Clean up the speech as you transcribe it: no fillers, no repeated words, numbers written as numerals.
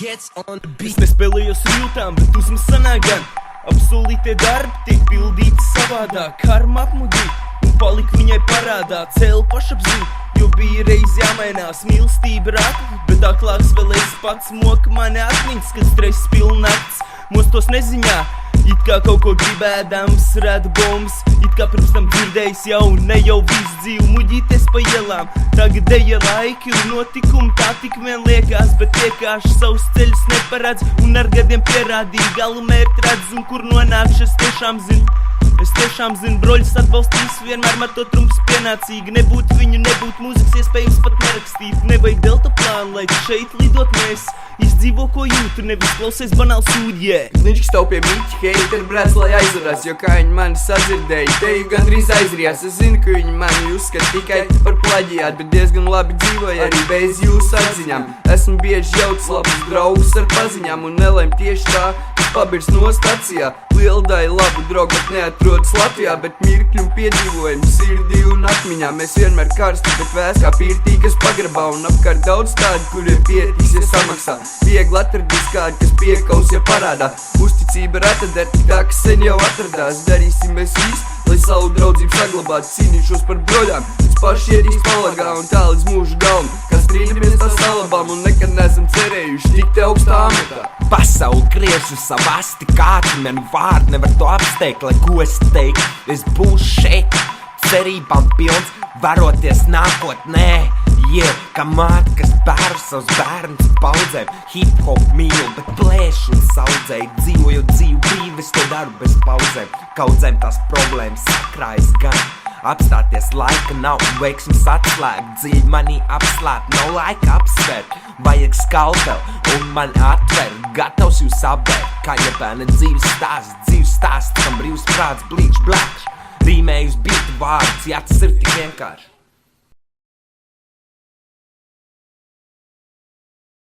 Es nespēlējos ar jūtām, bet uzmas sanāk gan. Apsolītie darbi tiek pildīti savādāk. Karma apmudīja un palika viņai parādā. Cēlu pašapziņu, jo bija reiz jāmainās. Mīlestība rāta, bet aklāks vēl es pats. Moka mani atmiņas, kad stress pilnakts. Mostos neziņā, it kā kaut ko gribēdams, rada bombas. It kā pirms tam dzirdējis jau, ne jau visu dzīvi muģīties pa ielām. Tagadēja laiki un notikumi tā tik vien liekas, bet vienkārši savus ceļus neparedz un ar gadiem pierādīja galu mērķi redz un kur nonākšu es tiešām zinu. Es tiešām zinu, broļus atbalstīs vienmēr man to trumps pienācīgi. Nebūtu viņu, nebūtu mūzikas iespējams pat nerakstīt. Nevajag delta plānu, lai šeit lidot mēs. Izdzīvo, ko jūtu, nevis klausies banāli sūdi, yeah. Viņš stāv pie miķa, heiter brēc, lai aizvarās, jo kā viņi mani sadzirdēja, teju gandrīz aizrijās. Es zinu, ka viņi mani uzskata tikai par plaģijātu, bet diezgan labi dzīvoja arī bez jūsu atziņām. Esmu bieži jaucis labus draugus ar paziņām un nelēm tieši tā, kas pabirs no stacijā. Liela daļa labu draugu, bet neatrodas Latvijā, bet mirkļi un piedzīvojumi sirdī un atmiņā. Mēs vienmēr karsti, bet vēs kā pirtīgas pagrabā un apkārt daudz tādi, kuriem pietīs, ja samaksā. Viegli atradīs kādi, kas piekaus, ja parādā. Uzticība reta der tik tā, kas sen jau atradās. Darīsim mēs visu, lai savu draudzību saglabātu. Cīnīšos par broļām, līdz paši iedīs palagā un tā līdz mūžu galvu. Kā strīdamies tā salabām un nekad neesam cerējuši tik te augstā amatā. Pasauli griež uz savu asti, kādi mani vārdi nevar to apsteigt, lai ko es teiktu. Es būšu šeit, cerībām pilns, varoties nākotnē. Kā māte, kas bēr savus bērnus paudzēm. Hip-hop mīlu, bet plēšu un saudzēju. Dzīvoju dzīvu brīvi, es to daru bez pauzēm. Kaudzēm tās problēmas sakrājas gan. Apstāties laika nav, veiksmes atslēgt. Dzīvi manī apslēpt, nav laika apsvērt. Vajag skalpeli un man atver. Gatavs jūs apbērt, kā jebēna dzīves stāsts, kam brīvs prāts blīč blēkš. Rīmējus bītu vārdus, jā, tas ir tik vienkārši.